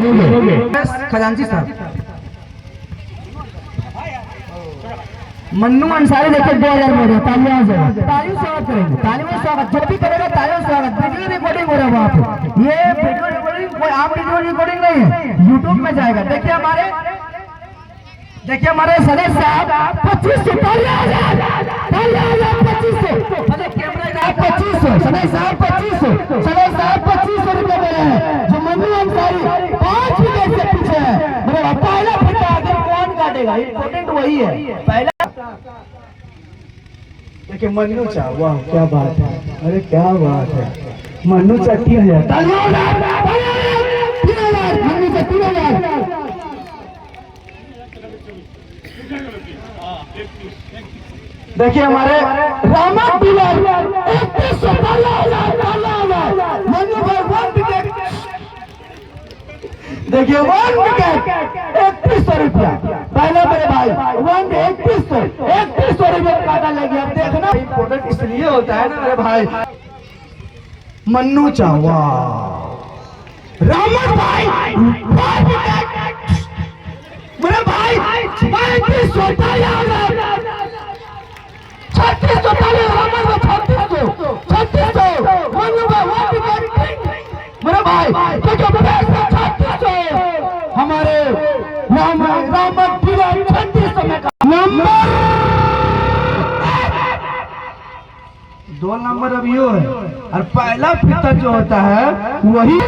खजांची साहब मन्नू अंसारी देखिए 2000 में तालियां से तालियों स्वागत करेंगे, तालियों स्वागत जो भी करेगा तालियों स्वागत। वीडियो रिकॉर्डिंग हो रहा है वहाँ पे, ये वीडियो रिकॉर्डिंग कोई आम वीडियो रिकॉर्डिंग नहीं है, यूट्यूब में जाएगा। देखिए हमारे सदस्य साहब 2500 तालियां 2500 कैमरे का 2500 सदस्य साहब 2500 रुपए दे रहे हैं। जो मन्नू अंसारी 5 विकेट से पीछे है, मेरा पहला फिटा आगे कौन काटेगा, इंपॉर्टेंट वही है पहला। देखिए मन्नू चा, वाह क्या बात है, अरे क्या बात है, मन्नू चा 3000 मन्नू चा 3000। देखिए हमारे रामा डीलर 3100 मन्नू भाई 1 विकेट, देखिए 1 विकेट 3100 रुपया पहले मेरे भाई 3100 रुपया काटा लगे। अब देखना इंपोर्टेंट इसलिए होता है ना मेरे भाई। मन्नू चावा रामा भाई 1 विकेट मेरे भाई 3500 मेरे भाई हमारे दो नंबर अब यो है, और पहला फिता जो होता है वही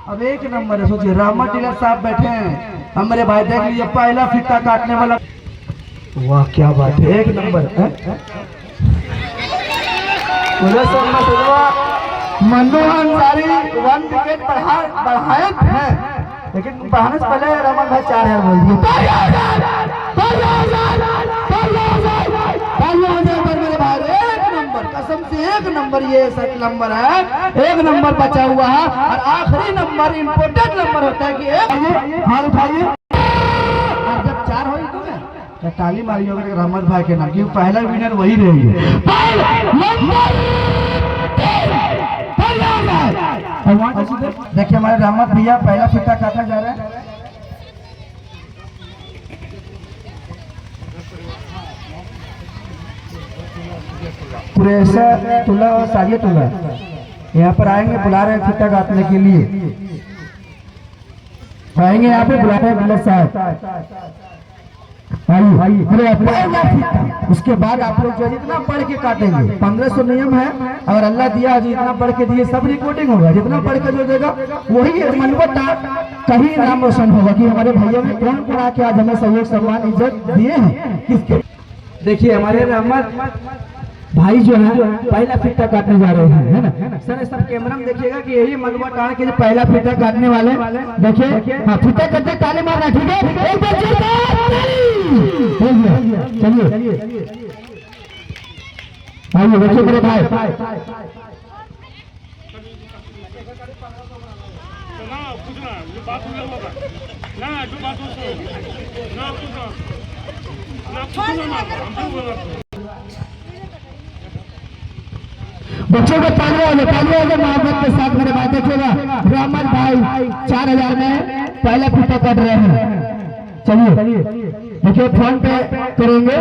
अब 1 नंबर है। सोचिए रामा डीलर साहब बैठे हैं, हमारे भाई देख लीजिए पहला फिता काटने वाला, वाह क्या बात है, 1 नंबर है। मन्नू अंसारी 1 विकेट बढ़ाए हैं, लेकिन बढ़ाने से पहले रमन भाई 4000 बोल दिए। मेरे भाई 1 नंबर कसम से 1 नंबर, ये 7 नंबर है, 1 नंबर बचा हुआ है। और आखिरी नंबर इंपोर्टेंट नंबर होता है कि हाथ उठाइए, और जब 4 हो तो ताली मारी होगी रहमत भाई के नाम, क्योंकि पहला विनर वही रहेंगे। देखिए हमारे रहमत भैया पहला फिता काटा जा रहा है। कुरैशा तुला और साजिया तुला यहाँ पर आएंगे, बुला रहे हैं फिता काटने के लिए, आएंगे यहाँ पे बुला रहे हैं बिलर साहब। उसके बाद आप लोग जो जितना बढ़ के काटेंगे 1500 नियम है, अगर अल्लाह दिया जितना बढ़ के दिए सब रिकॉर्डिंग होगा, जितना बढ़ के जो देगा वही मनवटा कहीं नाम रोशन होगा कि हमारे भैया ने कौन कौन आके आज हमें सहयोग सम्मान इज्जत दिए हैं किसके। देखिए हमारे रहमत भाई जो है पहला फिता काटने जा रहे हैं, है ना सर, सब कैमरा में देखिएगा कि यही मनवा टाण के जो पहला फिता काटने वाले। देखिए हाँ फिता करते ताली मारना, ठीक है, एक बार चलिए आइए देखिए मेरे भाई बच्चों को तालियां मोहब्बत के साथ मेरे भाई। देखिएगा रहमत भाई 4000 में पहला फिता काट रहे हैं। चलिए देखिए फोन पे करेंगे,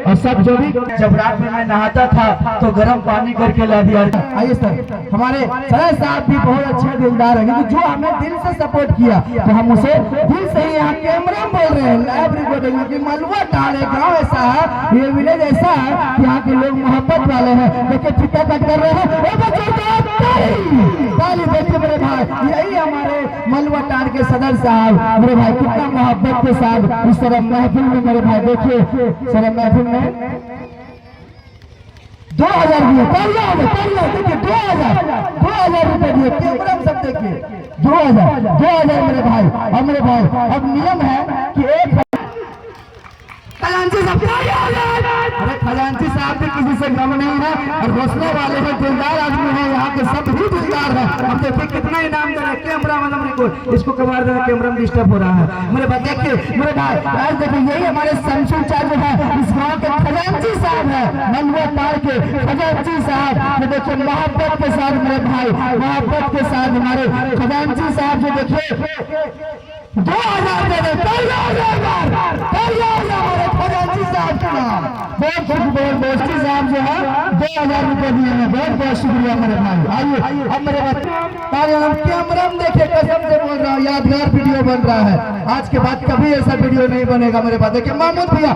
और सब जो भी, जब रात में मैं नहाता था तो गर्म पानी करके ला दिया। आइए सर, हमारे सर साहब भी बहुत अच्छे दिलदार है, क्योंकि जो हमें दिल से सपोर्ट किया तो हम उसे दिल से ही यहाँ कैमरा बोल रहे हैं, लाइव रिकॉर्डिंग की। मलवा टाड़े गाँव ऐसा है, ये विलेज ऐसा है कि यहाँ के लोग मोहब्बत वाले हैं। देखिए फिता कट कर रहे हैं, देखिए मेरे भाई, यही हमारे मलवा टाड़ के सदर साहब मेरे भाई कितना मोहब्बत के साथ इस तरह महफिल में मेरे भाई। देखिए सर महफिल में 2000 दिए, देखिए 2000 रुपए दिए, कैमरा में सब देखिए 2000 मेरे भाई। और मेरे भाई अब नियम है कि एक खजांची साहब भी किसी से कम नहीं है और हौसले वाले हैं, दिलदार आदमी है, यहाँ के सब भी दिलदार है। अब देखिए कितना इनाम दे रहे हैं। कैमरा मैन को इसको कमार देना, कैमरा में डिस्टर्ब हो रहा है मेरे भाई। देखिए मेरे भाई आज देखिए यही हमारे शमशुल चाचा है, इस गाँव के खजांची साहब है, नलवा तार के खजांची साहब। तो देखिए मोहब्बत के साथ मेरे भाई, मोहब्बत के साथ हमारे खजांची साहब जो देखिए 2000 दे दे, हमारे खजांची साहब का नाम। बहुत दोस्ती साहब जो है 2000 रुपए दिए हैं, बहुत बहुत शुक्रिया मेरे भाई। आइए अब मेरे कैमरा में देखिए, कसम से बोल रहा हूँ यादगार वीडियो बन रहा है। आज के बाद कभी ऐसा वीडियो नहीं बनेगा मेरे पास। देखिए महमूद भैया,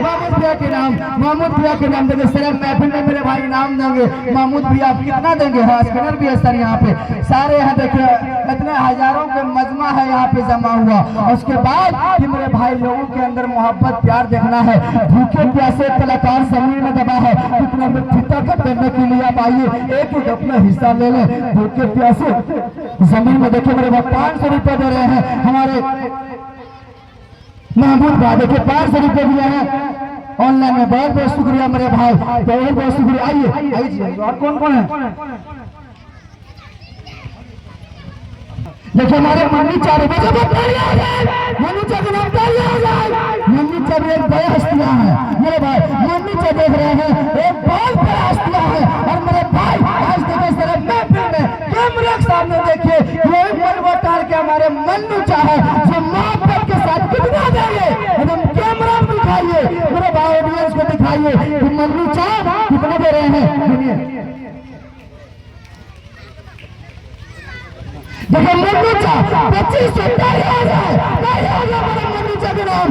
महमूद भैया के नाम, महमूद भैया के नाम देखिए सिर्फ महफिल में मेरे भाई नाम देंगे। महमूद भैया आप कितना देंगे? हाँ स्कैनर भी है सर यहाँ पे सारे, यहाँ देखिए इतने हजारों के मजमा है यहाँ पे जमा हुआ। उसके बाद कि मेरे भाई लोगों के अंदर मोहब्बत प्यार देखना है, भूखे प्यासे कलाकार जमीन में दबा है, कितना फिता करने के लिए आप आइए, एक अपना हिस्सा ले लें। भूखे प्यासे जमीन में देखिए मेरे भाई 500 रुपए दे रहे हैं हमारे महमूद भाई। देखिए 500 रुपए दिए हैं ऑनलाइन में, बहुत बहुत शुक्रिया मेरे भाई, बहुत बहुत शुक्रिया। आइए और कौन कौन है? देखिए हमारे मम्मी चार मम्मी चार मम्मी चार एक बड़े हस्तियां हैं मेरे भाई। मम्मी चार देख रहे हैं एक बहुत बड़ा हस्तियां है। और मेरे भाई आज देखिए सिर्फ महफिल में कैमरे के सामने देखिए ये मलबा तार के हमारे मन्नू चाहे जो मोहब्बत के साथ कितना देंगे, एकदम कैमरा में दिखाइए मेरे भाई, ऑडियंस को दिखाइए कि मन्नू चाह कितना दे रहे हैं। देखो मन्नू चाह 2500 मन्नू चाह के नाम।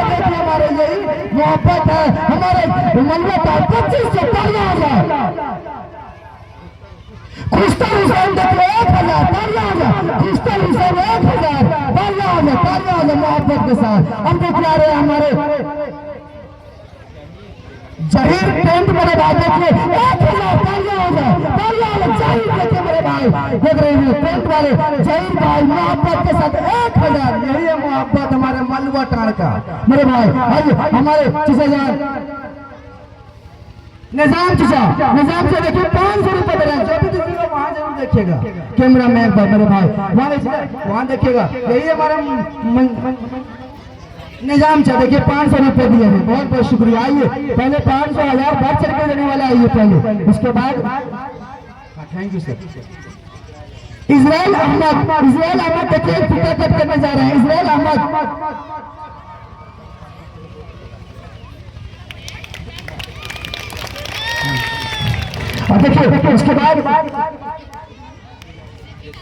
देखिए हमारे यही मोहब्बत है, हमारे मन्नू चाह 2500। खुश्तर हुसैन देखिए 1000, खुश्तर हुसैन 1000 मोहब्बत के साथ। हम देख रहे हैं हमारे जहीर टेंट मेरे भाई देखिए 1000 जहीर देखिए मेरे भाई, देख रहे हैं टेंट वाले जहीर भाई मोहब्बत के साथ 1000। यही है मोहब्बत हमारे मलबा टाड़ का मेरे भाई। आइए हमारे चीजा जान निजाम चीजा, निजाम से देखिए 500 रुपए दे रहे हैं। जो भी देखिएगा वहां जरूर देखिएगा कैमरा में एक बार मेरे भाई, वहां देखिएगा। यही हमारा निजाम चाह देखिए 500 रुपए दिए हैं, बहुत बहुत शुक्रिया। आइए पहले 500 1000 बढ़ चढ़ के देने वाला आइए पहले, उसके बाद thank you sir. Israil Ahmed देखिए फिटा कट करने जा रहे हैं। इजराइल अहमद देखिए उसके बाद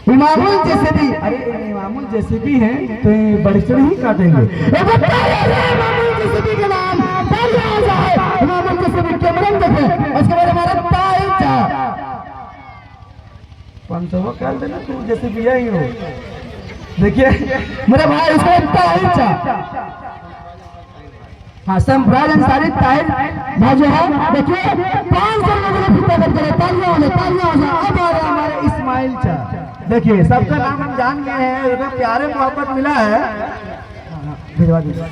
इमामुल जैसे भी, अरे इमामुल जैसे भी हैं तो बड़ी चढ़ ही काटेंगे। इमामुल जैसे भी के नाम इमामुल जैसे भी कैमरा में देखें। उसके बाद हमारा 500 कर देना तू जैसे भी ही हो। देखिए मेरे भाई उसको हाँ संप्राज अंसारी ताहिर भाई जो है देखिए 500 अब आ रहे हमारे इस्माइल चाह। देखिए सबका नाम हम जान गए हैं, इतना प्यारे मोहब्बत मिला है। भिजवा दीजिए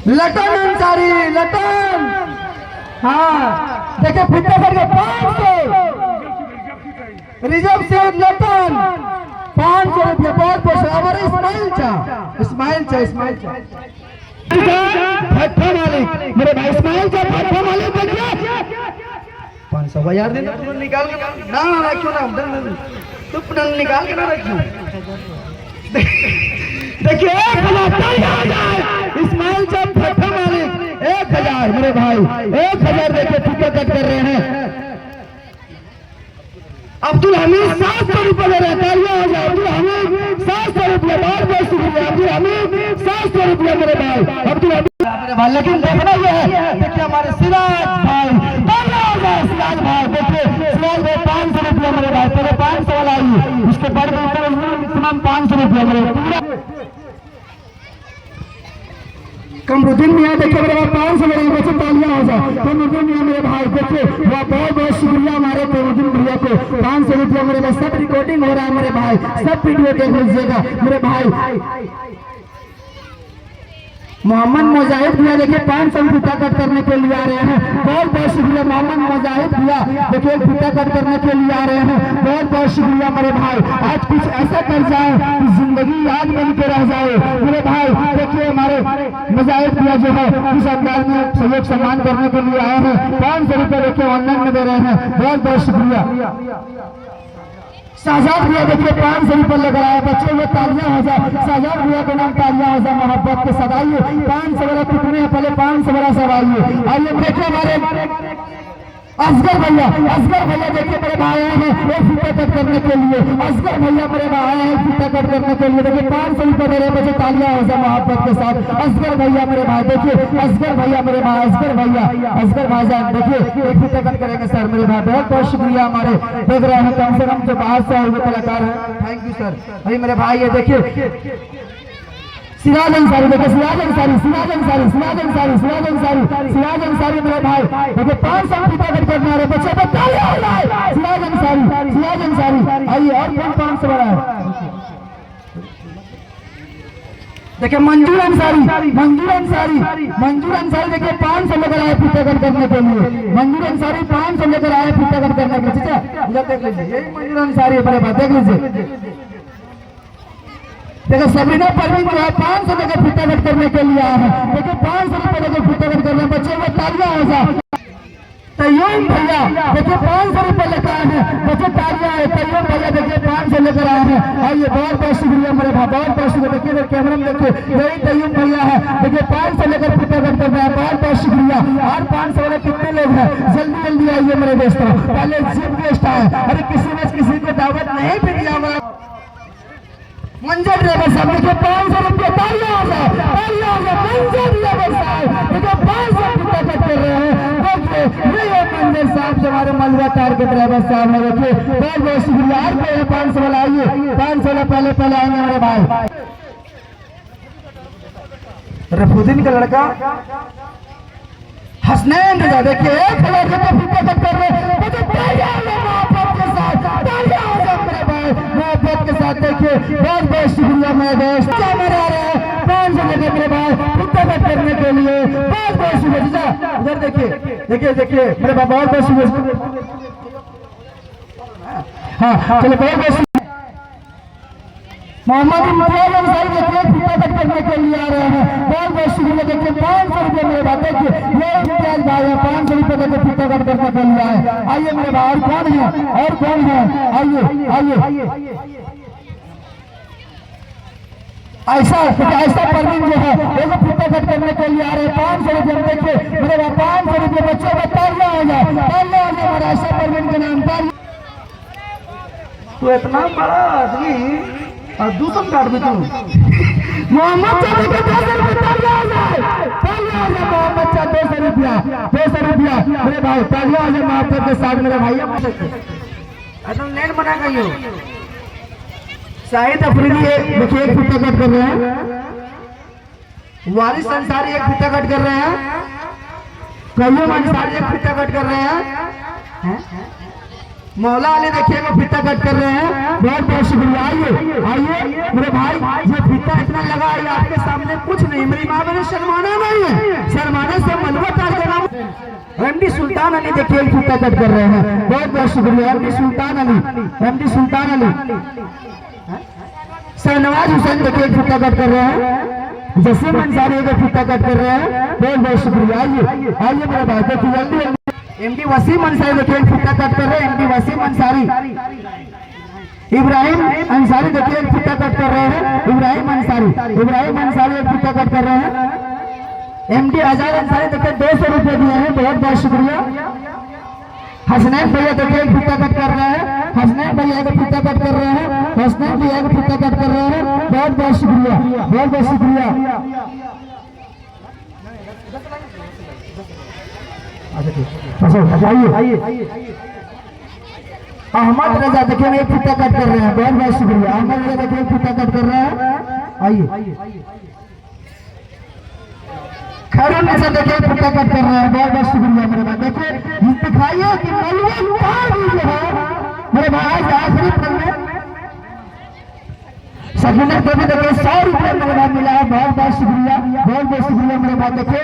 लटन अंसारी, लटन हाँ देखिए फिटा करके 500 रिजर्व से लटन 500 रुपये बहुत बहुत। हमारे इस्माइल चाह भट्टा मालिक मेरे भाई, इस्माइल चाह भट्टा मालिक देखिए 500 यार देना निकाल के ना रखियो ना तुम निकाल के ना रखियो। देखिए 1000 इस्माइल चाह भट्टा मालिक 1000 मेरे भाई 1000 देखिए फिटा कट कर रहे हैं। अब्दुल हमीद 700 रुपये दे रहे हैं। अब्दुल हमीद 700 रुपये, बहुत बहुत शुक्रिया अब्दुल हमीद 700 रुपये मेरे भाई, अब्दुल हमीद मेरे भाई। लेकिन देखना यह है देखिए हमारे सिराज भाई, सिराज भाई देखिए सिराज भाई 500 रुपये मेरे भाई, पहले 500 वाला आइए, उसके बाद मैक्सिमम 500 रुपये मेरे पूरा। कमरुद्दीन मियाँ देखिए मेरे भाई 500 मेरे बच्चे तालियां हो जाए। कमरुद्दीन मियाँ मेरे भाई देखिए वह बहुत बहुत शुक्रिया हमारे कमरुद्दीन भैया को 500 रुपये मेरे भाई। सब रिकॉर्डिंग हो रहा है मेरे भाई, सब वीडियो देख लीजिएगा मेरे भाई। मोहम्मद मुजाहिद भैया देखिए 500 फीता कट करने के लिए आ रहे हैं। बहुत बहुत शुक्रिया मोहम्मद मुजाहिद भैया, देखिए फीता कट करने के लिए आ रहे हैं। बहुत बहुत शुक्रिया मेरे भाई, आज कुछ ऐसा कर जाए कि जिंदगी याद बन के रह जाए मेरे भाई। देखिए हमारे मुजाहिद भैया जो है इस अंदाज में सहयोग सम्मान करने के लिए आए हैं। 500 रुपये देखिए ऑनलाइन में दे रहे हैं। बहुत बहुत शुक्रिया। शाहजाद भैया देखिए 500 रुपये लेकर आए। बच्चों में तालियां हो जाए, शाहजाद भैया के नाम तालियां हो जाए मोहब्बत के साथ। आइए 500 वाला कितने हैं पहले 500 वाला सब आइए। आइए देखिए हमारे असगर भैया देखिए मेरे भाई आए हैं एक फीता कट करने के लिए। असगर भैया मेरे भाई आए हैं फीता कट करने के लिए। देखिए 500 रुपये दे रहे बच्चे, तालियां हो जाए मोहब्बत के साथ। असगर भैया मेरे भाई, देखिए असगर भैया मेरे भाई, असगर भाईजान देखिए एक फीता कट करेंगे सर मेरे भाई। बहुत बहुत शुक्रिया हमारे देख रहे हैं कम से कम जो बाहर से आए हुए कलाकार हैं। Thank you sir. भाई मेरे भाई ये देखिए सिराज अंसारी, देखिए सिराज अंसारी मेरे भाई देखिए 500 फीता कट करने आ रहे बच्चे। सिराज अंसारी आइए। और कौन 500 वाला है देखिए मंजूर अंसारी देखिए 500 लेकर आए फीता कट करने के लिए। मंजूर अंसारी 500 लेकर आए फीता कट करने के लिए। इधर देख लीजिए यही मंजूर अंसारी मेरे भाई, देख लीजिए। देखो सबरीना परवीन जो है 500 लेकर फीता कट करने के लिए आया है। देखिए 500 रुपये लेकर फीता कट करने बच्चे में तालियां हो जाए। तय्यूम भैया देखिए 500 रुपये लेकर आए हैं बच्चे, तालियां है। तय्यूम भैया देखिए 500 लेकर आए हैं। आइए बहुत बहुत शुक्रिया मेरे भाई, बहुत बहुत शुक्रिया। देखिए कैमरा में देखिए यही तय्यूम भैया है। देखिए 500 लेकर फीता कट करना है। बहुत बहुत शुक्रिया। और 500 वाले कितने लोग हैं जल्दी जल्दी आइए मेरे दोस्तों। पहले चीफ गेस्ट आए, अरे किसी को दावत नहीं भी दिया हुआ। मंजर ड्राइवर साहब देखिए 500 रुपये, तालियां हो जाए मंजर ड्राइवर साहब देखिए 500 फीता कट कर रहे हैं। देखिए ये मंजर साहब जो हमारे मलवा कार के ड्राइवर साहब है। देखिए बहुत बहुत शुक्रिया। और कोई 500 वाला आइए, 500 वाला पहले आएंगे मेरे भाई। रफुद्दीन का लड़का हसनैन रजा देखिए 1 हजार रुपये फीता कट कर रहे हैं। मोहब्बत के साथ देखिए बहुत बहुत शुक्रिया मेरे दोस्त। मेरे आ रहे हैं 500 लेकर मेरे भाई फीता कट करने के लिए। बहुत बहुत शुक्रिया। उधर देखिए मेरे भाई बहुत बहुत शुक्रिया। हाँ चलो बहुत बहुत मोहम्मद इम्तियाज अंसारी देखिए फीता कट करने के लिए आ रहे हैं। बहुत बहुत शुक्रिया। देखिए 500 रुपये मेरे भाई, देखिए ये इम्तियाज भाई है 500 रुपये देकर फीता कट करने के लिए आए। आइए मेरे भाई। और कौन है आइए। ऐसा परवीन जो है वो फीता कट करने के लिए आ रहे हैं। 500 रुपये देखिए मेरे भाई 500 रुपये बच्चों का तालियां हो जाए मेरा ऐसा परवीन के नाम पर। तो इतना बड़ा आदमी और दूसरा काट भी तू मोहम्मद चाचा के 200 रुपये तालियां हो जाए मोहम्मद चाचा 200 रुपया मेरे भाई तालियां हो जाए मोहब्बत के साथ मेरे भाई। एकदम नेट बना गई हो। शाहिद अफरीदी देखिए एक फीता कट कर रहे हैं। वारिस अंसारी एक फीता कट कर रहे हैं। कयूम अंसारी एक फीता कट कर रहे हैं। मौला अली देखिए वो फीता कट कर रहे हैं। बहुत बहुत शुक्रिया। आइए मेरे भाई ये फीता इतना लगा है आपके सामने कुछ नहीं। मेरी माँ मैंने शर्माना नहीं है, शर्माने से मलबा कार का नाम एमडी सुल्तान अली देखिए फीता कट कर रहे हैं। बहुत बहुत शुक्रिया एमडी सुल्तान अली। शहनवाज हुसैन देखिए फीता कट कर रहे हैं। जसीम अंसारी को फीता कट कर रहे हैं। बहुत बहुत शुक्रिया। आइए मेरे भाई देखिए जल्दी। एमडी वसीम अंसारी देखिए फीता कट कर रहे हैं। एमडी वसीम अंसारी। इब्राहिम अंसारी देखिए फीता कट कर रहे हैं। इब्राहिम अंसारी एक फीता कट कर रहे हैं। एमडी आजाद अंसारी देखिए 200 रुपये दिए हैं। बहुत बहुत शुक्रिया। हसनैन भैया देखिए फीता कट कर रहे हैं। हसनैन भैया को फीता कट कर रहे हैं। बहुत बहुत शुक्रिया। आइए अहमद रजा देखिए एक फीता कट कर रहे हैं। बहुत बहुत शुक्रिया। अहमद रजा देखिए फीता कट कर रहे हैं। आइए खैरुल नसा देखिए फीता कट कर रहे हैं। बहुत बहुत शुक्रिया मेरे भाई। देखिए दिखाइए कि मलवा जो है मेरे भाई आखिरी पल में सकीना को भी देखिए 100 रुपये मेरे भाई मिला है। बहुत बहुत शुक्रिया, बहुत बहुत शुक्रिया मेरे भाई। देखिए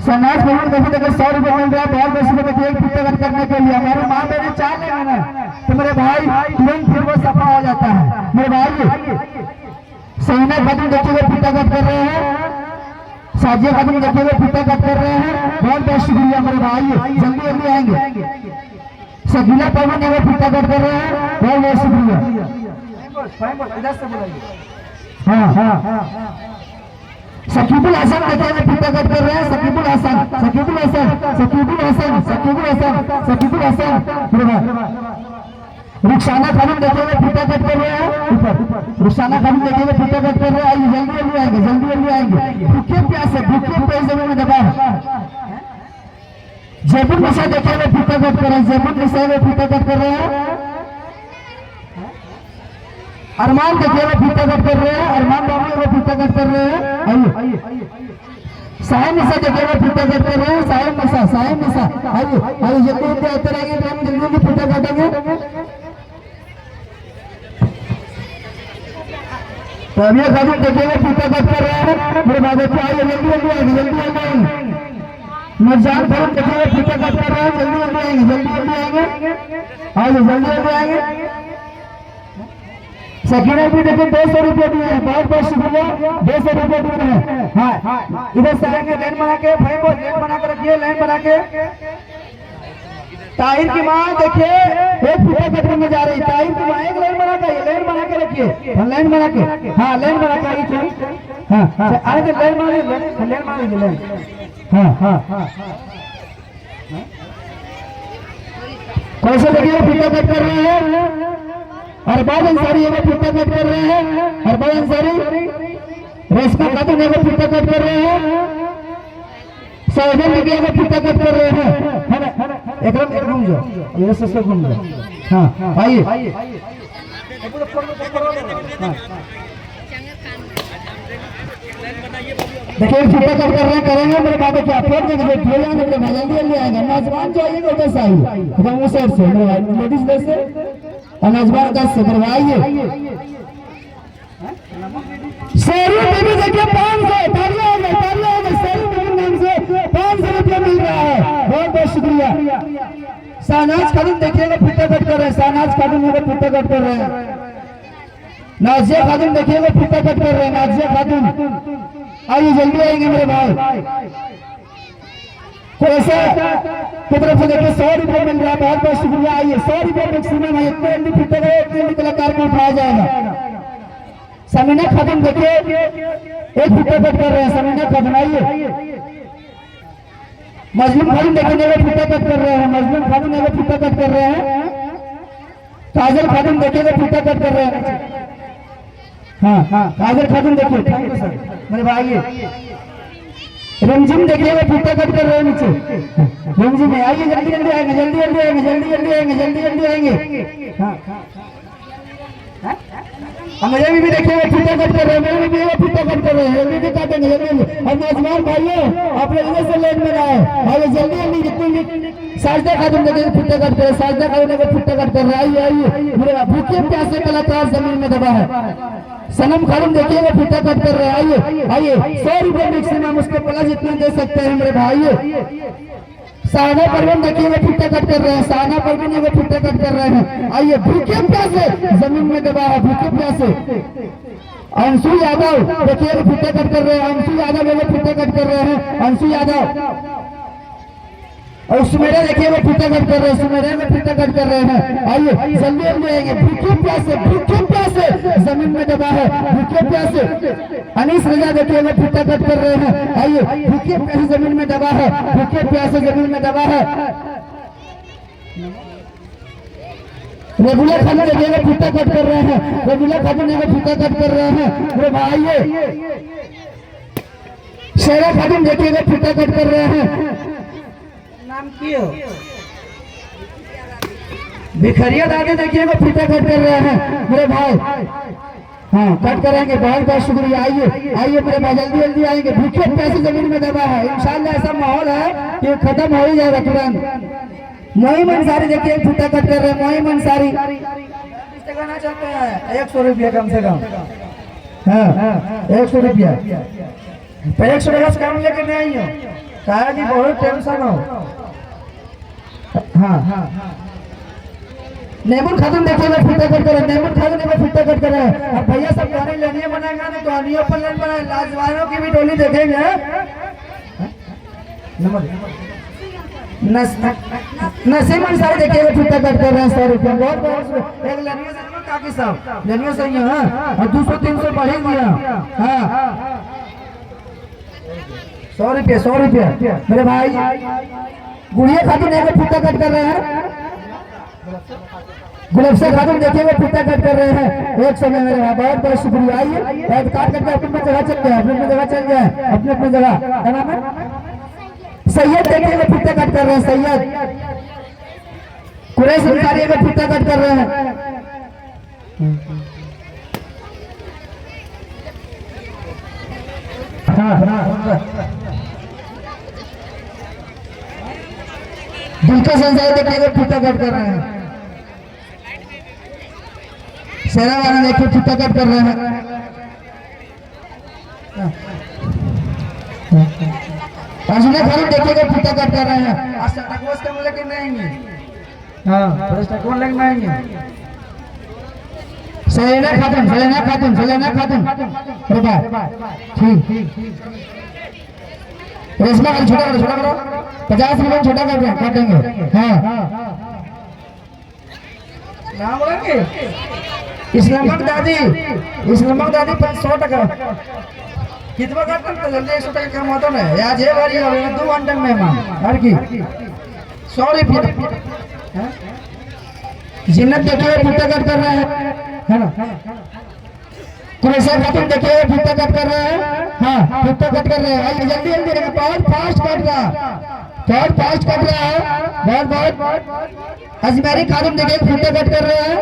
समाज भवन को भी देखिए 100 रुपये मिल रहा है। बहुत बहुत शुक्रिया। देखिए एक फुटकर करने के लिए हमारे माँ मेरे चाह लेंगे ना तो मेरे भाई तुरंत फिर वो सफा हो जाता है मेरे भाई। सहीना खातून देखिए फुटका कट कर रहे हैं, साजिया खातून देखिए फुटका कट कर रहे हैं। बहुत बहुत शुक्रिया मेरे भाई, जल्दी जल्दी आएंगे। सकीना पवन ने वो फुटका कट कर रहे हैं। बहुत बहुत शुक्रिया। हाँ हाँ सकीबुल हसन देखिए फुटका कट कर रहे हैं। सकीबुल हसन, सकीबुल हसन, सकीबुल हसन, सकीबुल हसन, सकीबुल हसन। रुखसाना खानम देखिए फुटका कट कर रहे हैं। ऊपर रुखसाना खानम देखिए फुटका कट कर रहे हैं। आइए जल्दी जल्दी आएंगे, जल्दी जल्दी आएंगे। भूखे प्यासे, भूखे प्यासे जमीन में दबा है। जयपुर निशा देखिए फुटका कट कर रहे हैं। जयपुर निशा फुटका कट कर रहे हैं। अरमान देखिए फुटका कट कर रहे हैं। अरमान बाबू वो फुटका कट कर रहे हैं। आइए साहिब निशा देखिए फुटका कट कर रहे हैं। साहिब निशा, साहिब निशा आइए आइए जल्दी जल्दी आते रहेंगे तो हम जल्दी जल्दी फुटका काटेंगे। तो अभी खातून देखिए फुटका कट कर रहे हैं मेरे बाबू को। आइए जल्दी जल्दी आएंगे, जल्दी जल्दी आएंगे। मिर्जान खातून देखिए फुटका कट कर रहे हैं। जल्दी जल्दी आएंगे, जल्दी जल्दी आएंगे। आइए जल्दी जल्दी आएंगे। सकीना भी देखिए 200 रुपये दिए हैं। बहुत बहुत शुक्रिया, 200 रुपये दिए हैं। हाँ इधर से आएंगे, लाइन बना के भाई बहुत लाइन बना के रखिए, लाइन बना के। ताहिर की माँ देखिए एक फुटका कटने में जा रही। ताहिर की माँ एक लाइन बना के, लाइन बना के रखिए, लाइन बना के। हाँ लाइन बना के आइए। हाँ आगे लाइन बना लीजिए, लाइन बना लीजिए, लाइन। हाँ कैसे देखिए फुटका कट कर रहे हैं। अरबाज अंसारी ये फुटका कट कर रहे हैं। अरबाज अंसारी, रेशमा खातून ये फुटका कट कर रहे हैं। सौजन ने ये फुटका कट कर रहे हैं। एकदम घूम जाओ, ये से घूम जाओ। हाँ आइए देखिए फुटका कट कर रहे हैं, करेंगे मेरे बाबू क्या पेट में जल्दी जल्दी आएंगे। नौजवान जो आइएगा उधर से आइए, वो साइड से लेडीज दस से नौजवान 10 से करवाइए। शेरू बेबी देखिए 500 तालियां हो गए। शेरू बेबी नाम से 500 रुपया मिल रहा है। बहुत बहुत शुक्रिया। शाहनाज खातून देखिएगा फुटका कट कर रहे हैं। शाहनाज खातून ये फुटका कट कर रहे हैं। नाजिया खातून देखिएगा फुटका कट कर रहे हैं। नाजिया खातून आइए जल्दी आएंगे मेरे भाई। कैसे की तरफ से देखिए 100 रुपये मिल रहा है। बहुत बहुत शुक्रिया। आइए 100 रुपये मैक्सिमम है। इतने जल्दी फुटका गए, इतने जल्दी कलाकार को उठाया जाएगा। समीना खातून देखिए एक फुटका कट कर रहे हैं। समीना खातून आइए। मजलूम खातून देखिए फुटका कट कर रहे हैं। मजलूम खातून फुटका कट कर रहे हैं। काजल खातून देखिए फुटका कट कर रहे हैं। हाँ काजल खातून देखिए, थैंक यू सर मेरे भाई। रमजिम देखिएगा फुटका कट कर रहे हैं नीचे। रमजिम में आइए, जल्दी जल्दी आएंगे, जल्दी जल्दी आएंगे, जल्दी जल्दी आएंगे, जल्दी जल्दी आएंगे। मेरे भी देखिएगा फुटका कट कर रहे हैं। मेरे भी फुटका कट कर रहे हैं। जल्दी भी काटेंगे, जल्दी। और नौजवान भाइयों आप लोग इधर से लाइन में आए, आइए जल्दी जल्दी। जितनी साजदा खातून देखिए फुटका कट कर रहे हैं। साजदा खातून फुटका कट कर रहे हैं। आइए मेरे भूखे प्यासे कलाकार जमीन में दबा है। सनम खातून देखिएगा फुटका कट कर रहे हैं। आइए 100 रुपये मैक्सिमम, उसको प्लस जितना दे सकते हैं मेरे भाई। साना परवीन देखिएगा फुटका कट कर रहे हैं। साना परवीन ये फुटका कट कर रहे हैं। आइए भूखे प्यासे जमीन में दबा है, भूखे प्यासे। अंशु यादव देखिए फुटका कट कर रहे हैं। अंशु यादव ये फुटका कट कर रहे हैं। अंशु यादव और सुमेरा देखिए वो फुटका कट कर रहे हैं। सुमेरा में फुटका कट कर रहे हैं। आइए जल्दी जल्दी आएंगे। भूखे प्यासे जमीन में दबा है, भूखे प्यासे। अनीस रजा देखिए वो फुटका कट कर रहे हैं। आइए भूखे प्यासे जमीन में दबा है, भूखे प्यासे जमीन में दबा है। रेगुलर खातून देखिए वो फुटका कट कर रहे हैं। रेगुलर खातून वो फुटका कट कर रहे हैं मेरे भाई। शेरा खातून देखिए वो फुटका कट कर रहे हैं। नाम क्यों भिखरिया दादी देखिए वो फुटका कट कर रहे हैं मेरे भाई। हाँ कट करेंगे। बहुत बहुत शुक्रिया। आइए मेरे भाई जल्दी जल्दी आएंगे। भूखे प्यासे जमीन में दबा है। इंशाल्लाह ऐसा माहौल है कि खत्म हो ही जाएगा तुरंत। मोहिम अंसारी देखिए फुटका कट कर रहे हैं। मोहिम अंसारी लगाना चाहते हैं 100 रुपया कम से कम। हाँ 100 रुपया 100 रुपया से कम लेके नहीं हो, कहा कि बहुत टेंशन हो। हाँ नेमून खातून देखिएगा फीता कट कर, नेमून खातून एक फीता कट कर रहे हैं। अब भैया सब गाड़ी लेनिए बनाएगा नहीं तो अनियों पर लाइन बनाए, लाजवानों की भी टोली देखेंगे। नसीम अंसारी देखिएगा फीता कट कर रहे हैं 100 रुपया। बहुत बहुत एक लेनियो से काकी साहब लेनियो सही है। हाँ और 200-300 बढ़ ही गया। हाँ 100 रुपया मेरे भाई। गुड़िया खातून एक फीता कट कर रहे हैं, गुलबशा खातून देखिएगा फीता कट कर रहे हैं 100 में मेरे भाई। बहुत बहुत शुक्रिया। आइए काट करके अपनी जगह चल जाए, अपनी जगह चल जाए, अपनी जगह। क्या नाम है? सैयद देखिएगा फीता कट कर रहे हैं, सैयद कुरैश अंसारी का फीता कट कर रहे हैं। दिलकश अंसारी देखिएगा फीता कट कर रहे हैं, सेना वाला देखिए फीता कट कर रहे हैं। अर्जुना खान देखिएगा फीता कट कर रहे हैं। लेकिन नहीं हाँ सलेना खातून ठीक रेशमा का छोटा करो 50 रुपये छोटा काटेंगे। हाँ नाम बोलेंगे इस्लामक दादी 100 टका कितना काटते हैं जल्दी 100 टका कम होता है यार। ये बारी 2 घंटे में हर की 100 रुपये। जिन्नत देखिए फीता कट कर रहे हैं, है ना? कुरैशा खातून देखिए फीता कट कर रहे हैं। हाँ फीता कट कर रहे हैं। आइए जल्दी जल्दी बहुत फास्ट कट रहा है, बहुत अजमेरी खातून देखिए फीता कट कर रहे हैं।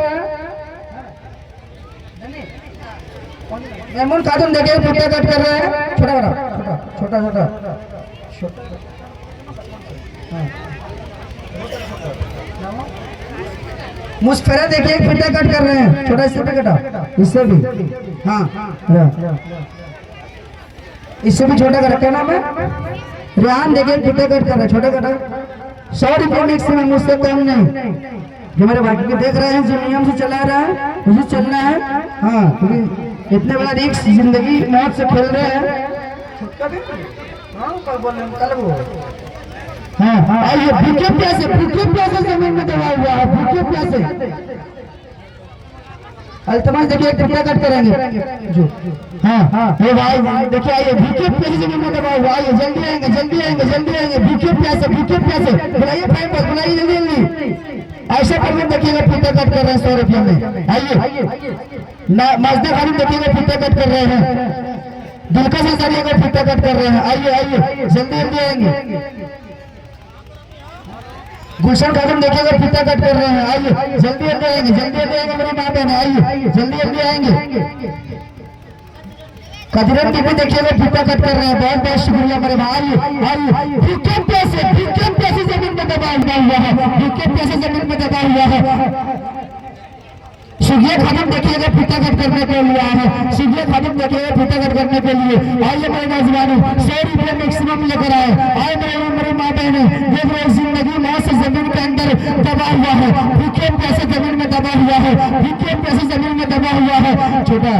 मेमून खातून देखिए फीता कट कर रहे हैं। छोटा मुस्फरा देखिए फीता कट कर रहे हैं, छोटा इससे भी कटा, इससे भी। हाँ इससे भी छोटा कटा। क्या नाम है? रेहान देखिए फीता कट कर रहे हैं, छोटा कटा। 100 रुपये मैक्सिमम, मुझसे कम नहीं। जो मेरे बाकी के देख रहे हैं जो नियम से चला रहा है उसे चलना है। हाँ क्योंकि इतने बड़ा रिक्स जिंदगी मौत से खेल रहे हैं। हाँ आइए भूखे प्यासे जमीन में दबा हुआ है, भूखे प्यासे। अल्तमस देखिए फीता कट करेंगे। हाँ ये भाई देखिए आइए भूखे प्यासे जमीन में दबा हुआ। आइए जल्दी आएंगे भूखे प्यासे बुलाइए भाई बस बुलाइए जल्दी। ऐसा करके देखिएगा फीता कट कर रहे हैं 100 रुपये में। आइए मजदा खानी देखिएगा फीता कट कर रहे हैं। दिलकश अंसारी का फीता कट कर रहे हैं। आइए जल्दी आएंगे। गुलशन खातून देखिएगा फीता कट कर रहे हैं। आइए जल्दी आएंगे मेरी माँ बहन। आइए जल्दी आएंगे। कदरन की भी देखिएगा फीता कट कर रहे हैं। बहुत बहुत शुक्रिया मेरे भाई। आइए भूखे प्यासे जमीन में दबा हुआ है। सुगिया खातून देखिएगा फीता कट करने के लिए आए हैं। सुगिया खातून देखिएगा फीता कट करने के लिए। आइए मेरे नौजवानों 100 रुपये मैक्सिमम लेकर आए मेरी माँ बहने। देख रहे जिंदगी मौत से जमीन के अंदर दबा हुआ है, भूखे प्यासे जमीन में दबा हुआ है, भूखे प्यासे जमीन में दबा हुआ है। छोटा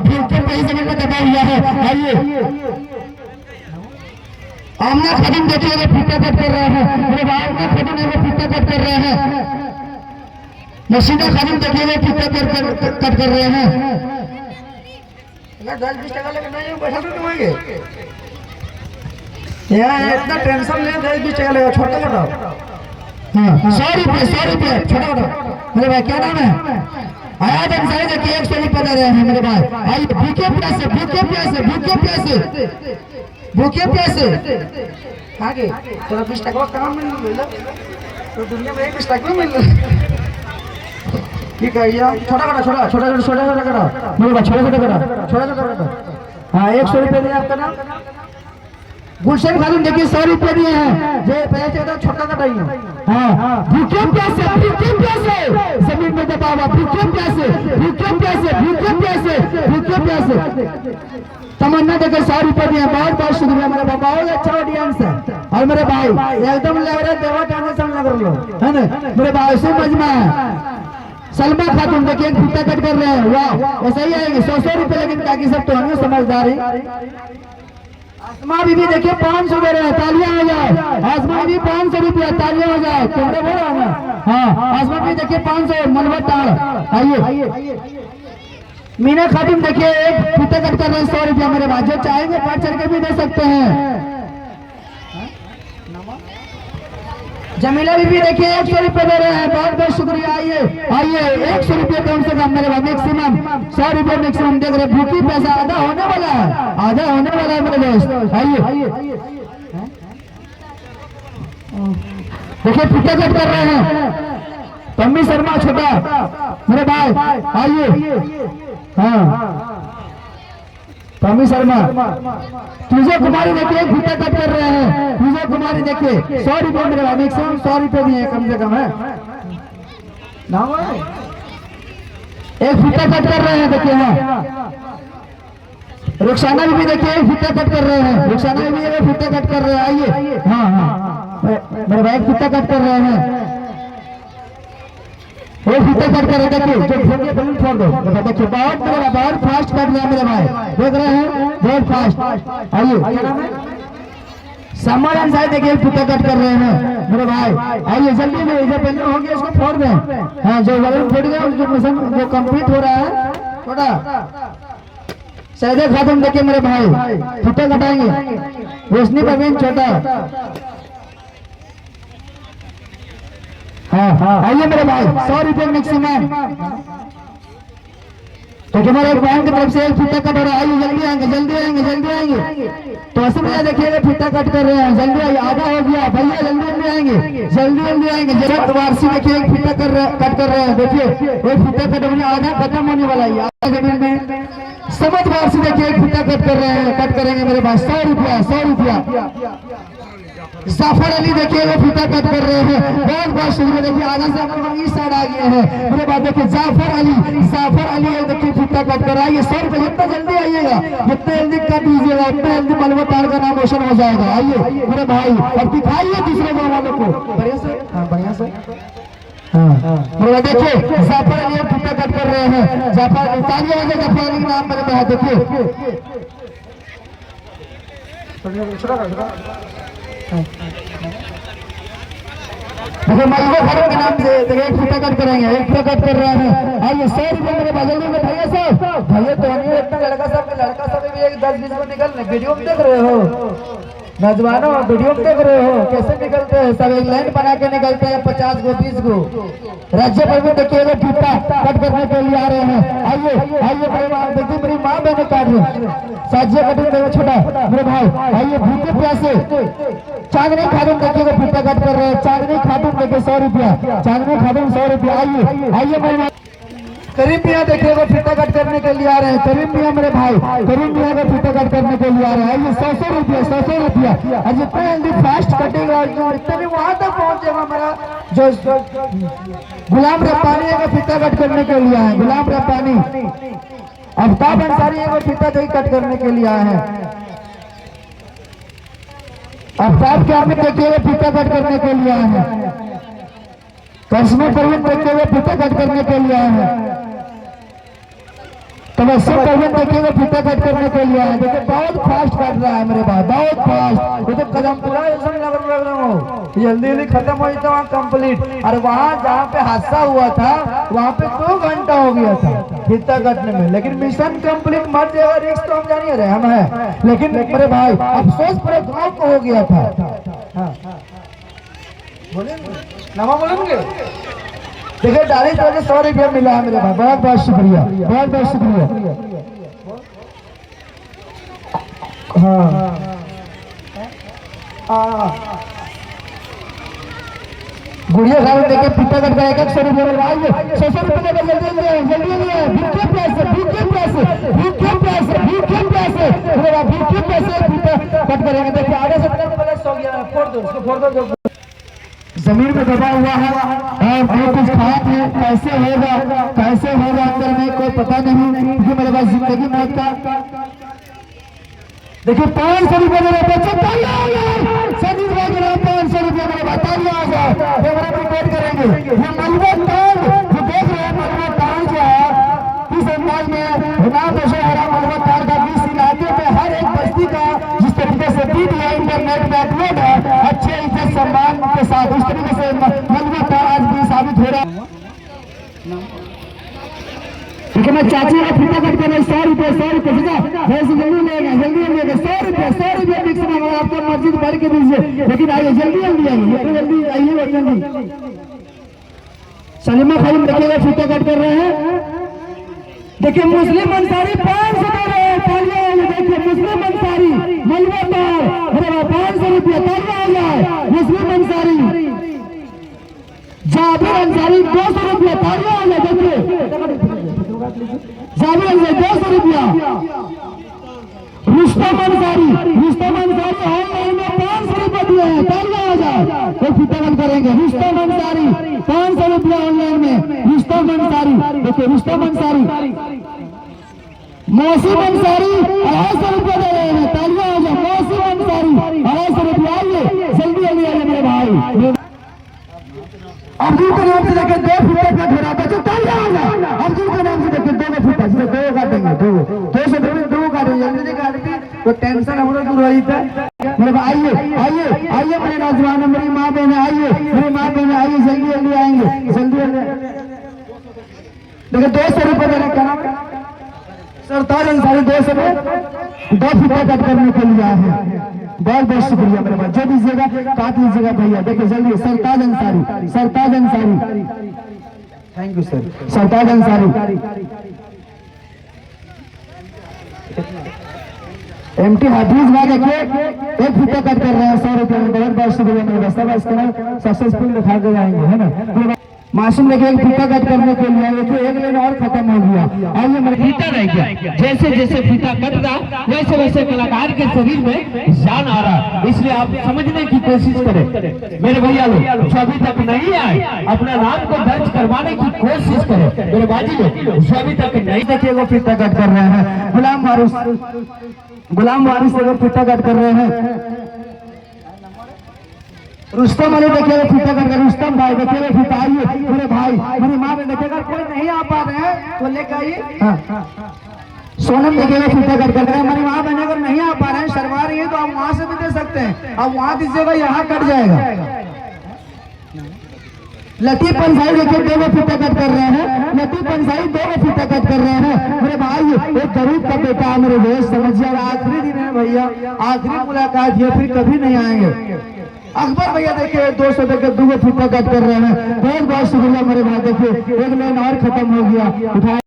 भूखे प्यासे जमीन में दबा हुआ है। आइए आमना खातून देखिएगा फीता कट कर रहे हैं। मेरे भाई आमना खातून फीता कट कर रहे हैं। मशीना खातून देखिएगा फीता कट कर रहे हैं। 10-20 टका लेकर नहीं बैठा तो तुम्हारे यहाँ इतना टेंशन ले 10-20 टका लेगा। छोटा कटाओ। हाँ 100 रुपये छोटा कटाओ। मेरे भाई क्या नाम है? आयात अंसारी देखिए 100 रुपये दे रहे हैं मेरे भाई। आइए भूखे प्यासे आगे थोड़ा 20 टका कहाँ मिल रहा तो दुनिया में 20 टका मिल रहा। ठीक है छोटा कटा मेरे भाई छोटा। हाँ 100 रुपये दिए आपका नाम? गुलशन खातून देखिए 100 रुपये दिए हैं। जो पैसे छोटा कटाइए। हाँ भूखे प्यासे जमीन में दबा वाह वाह, भूखे प्यासे भूखे प्यासे भूखे प्यासे भूखे प्यासे। तमन्ना देखे 100 रुपए दिए, बहुत बहुत शुक्रिया मेरे भाई, बहुत अच्छा ऑडियंस है। और मेरे भाई एकदम लग रहा है देवा टाने से लग रहा है ना मेरे भाई, से मजमा है। सलमा खातून देखिए एक फीता कट कर रहे हैं, वाह ऐसा ही आएंगे 100 रुपए, लेकिन ताकि सब तो हमें समझदारी। आसमा बीबी देखिए 500 दे रहे हैं, तालियां हो जाए। आसमा बीबी 500 रुपया, तालियां हो जाए। तुमने बोला ना हाँ, आसमा बीबी देखिए 500 मनवा टाड़। आइए मीना खातून देखिए एक फीता कट कर रहे हैं 100 रुपया मेरे भाई, जो चाहेंगे बढ़ चढ़ के भी दे सकते हैं। जमीला बीबी देखिए 100 रुपए दे रहे हैं, बहुत बहुत शुक्रिया। आइए 100 रुपये कम से कम मेरे भाई, मैक्सिमम 100 रुपये मैक्सिमम देख रहे। भूखी पैसा आधा होने वाला है, आधा होने वाला है मेरे दोस्त। आइए देखिए फीता कट कर रहे हैं पम्मी शर्मा छोटा मेरे भाई। आइए हाँ पम्मी शर्मा, तुझे कुमारी देखिए फीता कट कर रहे हैं। तुझे कुमारी देखिए 100 रुपये मेरे भाई, मैक्सिमम 100 रुपये दिए कम से कम है ना। एक फीता कट कर रहे हैं देखिए। हाँ रुखसाना भी देखिए फीता कट कर रहे हैं, रुखसाना भी फीता कट कर रहे हैं। आइए हाँ मेरे भाई फीता कट कर रहे हैं, वो फीता कट कर रहे हैं। देखिए जो छोड़ दो देखिए, बहुत फास्ट कट रहे हैं मेरे भाई, देख रहे हैं बहुत फास्ट। आइए सम्मान साहब देखिए फीता कट कर रहे हैं मेरे भाई। आइए जल्दी में, जो पहले हो गया उसको फोड़ दें। हाँ जो बलून फूट गया उसको मिशन जो कंप्लीट हो रहा है थोड़ा। सैदे खातून देखिए मेरे भाई फीता कटाएंगे। रोशनी परवीन छोटा हाँ आइए मेरे भाई 100 रुपये मैक्सिमम। तो हमारे एक बहन की तरफ से एक फीता कट हो रहा है। आइए जल्दी आएंगे जल्दी आएंगे जल्दी आएंगे। तो असम में देखिए फीता कट कर रहे हैं, जल्दी आइए, आधा हो गया भैया, जल्दी जल्दी आएंगे जल्दी जल्दी आएंगे। जरूरत वारसी देखिए एक फीता कट कर रहे हैं। देखिए एक फीता कट होने आधा खत्म होने वाला है आधा जमीन में। समझ वारसी देखिए एक फीता कट कर रहे हैं, कट करेंगे मेरे भाई 100 रुपया 100 रुपया। जाफर अली देखिए वो फीता कट कर रहे हैं, बहुत बहुत शुक्रिया। देखिए आधा से हम लोग इस साइड आ गए हैं मेरे बाद। देखिए जाफर अली देखिए फीता कट कर रहा है। ये 100 रुपये, जितना जल्दी आइएगा जितने जल्दी कर दीजिएगा उतना जल्दी मलबा तार का नाम रोशन हो जाएगा। आइए मेरे भाई और दिखाइए दूसरे गाँव वालों को बढ़िया से। हाँ बढ़िया से हाँ देखिए जाफर अली फीता कट कर रहे हैं। जाफर अली जाफर अली नाम मेरे भाई। देखिए देखो मलबा खड़े के नाम से देखिए एक फीता कट करेंगे, एक फीता कट कर रहे हैं। आइए 100 रुपये मेरे बगल में भैया साहब, भैया तो नहीं इतना लड़का सब भी एक 10-20 को निकल वीडियो में देख रहे हो नौजवानों, वीडियो में देख रहे हो कैसे निकलते हैं सब, एक लाइन बना के निकलते हैं 50 को 20 को। राज्य भर में देखिए वो फीता कट करने के लिए आ रहे हैं। आइए देखिए मेरी माँ बहने काट रही साजिया कटिंग छोटा मेरे भाई। आइए भूखे प्यासे चांदनी खातून देखिए वो फीता कट कर रहे हैं। चांदनी खातून देखिए 100 रुपया, चांदनी खातून 100 रुपया। आइए मेरे करीम मियाँ देखिए वो फीता कट करने के लिए आ रहे हैं। करीम मियाँ मेरे भाई, करीम मियाँ का फीता कट करने के लिए आ रहे हैं। आइए 100 रुपया 100 रुपया। और जितना जल्दी फास्ट कटेगा इतना भी वहां तक पहुंचेगा मेरा जो गुलाम रब्बानी का फीता कट करने के लिए आए। गुलाम रब्बानी अफ्ताब अंसारी वो फीता कट करने के लिए आए हैं। अफ्ताब के आमिर देखिए वो फीता कट करने के लिए आए हैं। कश्मीर परवीन देखिए वो फीता कट करने के लिए आए हैं। तबस्सुम परवीन देखिए वो फीता कट करने के लिए आए। देखिए बहुत फास्ट कट रहा है मेरे भाई, बहुत फास्ट। ये तो कदम पूरा ऐसा लग रहा हो जल्दी खत्म हो जाता वहाँ कंप्लीट। और वहाँ जहाँ पे हादसा हुआ था वहाँ पे 2 घंटा हो गया था फीता कटने में, लेकिन मिशन कंप्लीट मर जाएगा रिस्क तो हम जान ही रहे हम है। लेकिन मेरे भाई अफसोस पूरे गाँव को हो गया था। नमा बोलेंगे देखिए डाली तो 100 रुपया मिला है मेरे भाई, बहुत बहुत शुक्रिया बहुत बहुत शुक्रिया। गुड़िया खान देखिए फीता कट का 100 रुपये मिल रहा है। 100 रुपये का जल्दी भूखे पैसे फीता कट करेंगे। देखिए आगे से प्लस हो गया, फोड़ दो उसको, फोड़ दो। जमीन में दबा हुआ है और मैं कुछ खाया थे। कैसे होगा अंदर में कोई पता नहीं, क्योंकि मेरे पास जिंदगी मौत का। देखिए 500 रुपये मेरे बच्चे 500 रुपये मेरे बताइए आ जाए, रिकॉर्ड करेंगे। ये मलबा टाउन जो देख रहे हैं, मलबा टाउन जो है इस अंदाज में नाम दशहरा मलबा टाउन का 20 इलाके में हर एक बस्ती का जिस तरीके से दी है इंटरनेट में अपलोड है, अच्छे इज्जत सम्मान के साथ उस तरीके से मलबा टाउन आज भी साबित हो रहा है। देखिए मैं चाची का फीता कट कर 100 रुपये जल्दी लेगा 100 रुपये फिक्स में आपको मस्जिद भर के दीजिए, लेकिन आइए जल्दी आइए। सलीमा खालिम देखिएगा फीता कट कर रहे हैं। देखिए मुस्लिम अंसारी 500 दे रहे हैं, तालियां। देखिए मुस्लिम अंसारी मलबा टाउन 500 रुपये, तालियां आ जाए। मुस्लिम अंसारी जाबिर अंसारी 200 रुपये, तालियां आ जाए। देखिए जाबिर अंसारी 200 रुपया। रुस्तम अंसारी ऑनलाइन में 500 रुपये दिए हैं, तालियां आ जाए। कोई फीता करेंगे। रुस्तम अंसारी 500 रुपया ऑनलाइन में। रुस्तम अंसारी देखिए, रुस्तम अंसारी। मौसम अंसारी 250 रुपये दे रहे हैं, तालियां आ जाए। मौसम अंसारी 250 रुपया। आइए जल्दी आइए मेरे भाई। अब्दुल के नाम से देखिए 2 फीता कट हो रहा है, तालियां आ जाए। अब्दुल के नाम से देखिए 2 फीता, सिर्फ 2 काटेंगे, 2 काटेंगे, जल्दी काटेंगे तो टेंशन हमारा दूर हो जाता है। मेरे भाई आइए मेरे नौजवान, मेरी माँ बहन आइए, जल्दी आएंगे। देखिए 200 रुपये देने का नाम सरताज अंसारी 200 में 2 फीता कट करने के लिए आए हैं। बहुत बहुत शुक्रिया मेरे भाई, जो दीजिएगा काट लीजिएगा भैया। देखिए जल्दी Sartaj Ansari, thank you sir. Sartaj Ansari MT Hafiz भाई देखिए 1 फीता कट कर रहे हैं 100 रुपये में। बहुत बहुत शुक्रिया मेरे भाई, सब इसके सक्सेसफुल दिखा के जाएंगे, है ना। मासूम देखिए 1 फीता कट करने के लिए देखिए 1 लेन और खत्म हो गया। आइए मेरे फीता रह गया। जैसे फीता कट रहा वैसे कलाकार के शरीर में जान आ रहा, इसलिए आप समझने की कोशिश करें मेरे भैया लोग। जो अभी तक नहीं आए अपना नाम को दर्ज करवाने की कोशिश करें मेरे बाजी लोग। जो अभी तक नहीं देखिए वो फीता कट कर रहे हैं। गुलाम वारिस से वो फीता कट कर रहे हैं। रुस्तम अली देखिएगा फीता कट कर। रुस्तम भाई देखिएगा फीता। आइए मेरे भाई, मेरी माँ में देखिएगा कोई नहीं आ पा रहे हैं तो लेकर आइए। सोनम देखिएगा फीता कट कर रहे हैं। हमारी माँ बहन अगर नहीं आ पा रहे हैं, शर्मा रही है, तो आप वहां से भी दे सकते हैं। आप वहां दीजिएगा, यहाँ कट जाएगा। लतीफ अंसारी देखिए 2 फीता कट कर रहे हैं। लतीफ अंसारी 2 फीता कट कर रहे हैं। मेरे भाई एक गरीब का बेटा मेरे दोस्त समझिए, आखिरी दिन है भैया, आखिरी मुलाकात है, फिर कभी नहीं आएंगे। अकबर भैया देखिए 200 देखिए 2 फीता कट कर रहे हैं। बहुत बहुत शुक्रिया मेरे भाई। देखिए 1 लाइन और खत्म हो गया, उठाए।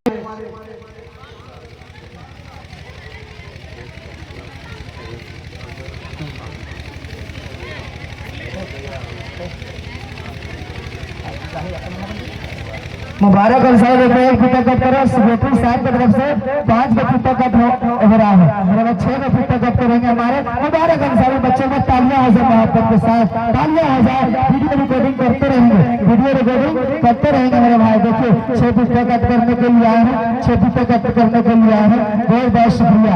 मुबारक अंसारी देखिए 1 फीता कट कर। सेक्रेटरी साहब की तरफ से 5 फीता कट हो रहा है। मेरे 6 फीता कट करेंगे हमारे मुबारक अंसारी बच्चों को। तालियां हो जाए मोहब्बत के साथ, तालियां हो जाए। वीडियो रिकॉर्डिंग करते रहेंगे मेरे भाई। देखिए 6 फीता कट करने के लिए आए हैं, 6 फीता कट करने के लिए आए हैं। बहुत बहुत शुक्रिया।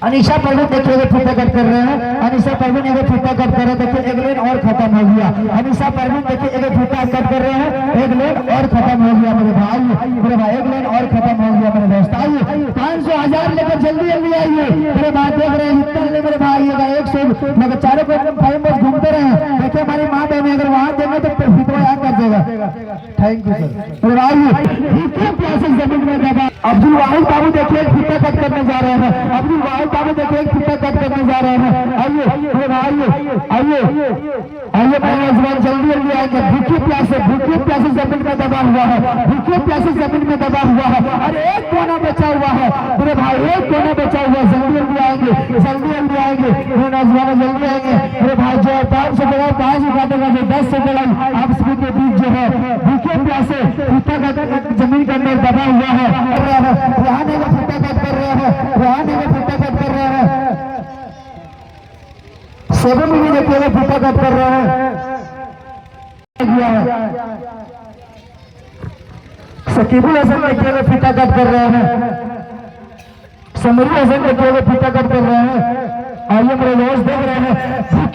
अनिशा परवीन देखिए 1 फीता कट कर रहे हैं। अनिशा परवीन 1 फीता कट कर रहे हैं। देखिए 1 लेन और खत्म हो गया। अनिशा परवीन देखिए 1 फीता कट कर रहे हैं। 1 लेन और खत्म हो गया मेरे भाई। 1 लेन और खत्म हो गया मेरे दोस्त। आइए 500 1000 लेकर जल्दी आइए मेरे भाई। देख रहे हैं इतना ले मेरे भाई, अगर 100 मगर चारों को बस घूमते रहे। देखिए हमारी माँ बहन अगर वहां देंगे तो फीता यहाँ कर देगा। थैंक यू सर मेरे भाई। जमीन में दबा अब्दुल वाहिद बाबू देखिए 1 फीता कट करने जा रहे हैं। अब्दुल वाहिद बाबू देखिए 1 फीता कट करने जा रहे हैं। आइए मेरे नौजवान जल्दी आएंगे। भूखे प्यासे जमीन में दबा हुआ है, भूखे प्यासे जमीन में दबा हुआ है। अरे 1 कोना बचा हुआ है मेरे भाई, 1 कोना बचा हुआ है। जल्दी आएंगे मेरे नौजवान, जल्दी आएंगे मेरे भाई। जो 500 जगह 5 काटेगा, जो 10 से जगह आप सभी के बीच जो है भूखे प्यासे फीता कट जमीन के अंदर दबा हुआ है। रहने का फीता कट कर रहे हैं। सेवन में भी देखिएगा फीता कट कर रहे हैं। शकीबुल हसन देखिए वो फीता कट कर रहे हैं। समरी हसन देखिए वो फीता कट कर रहे हैं। आइए मेरे दोस्त देख रहे हैं।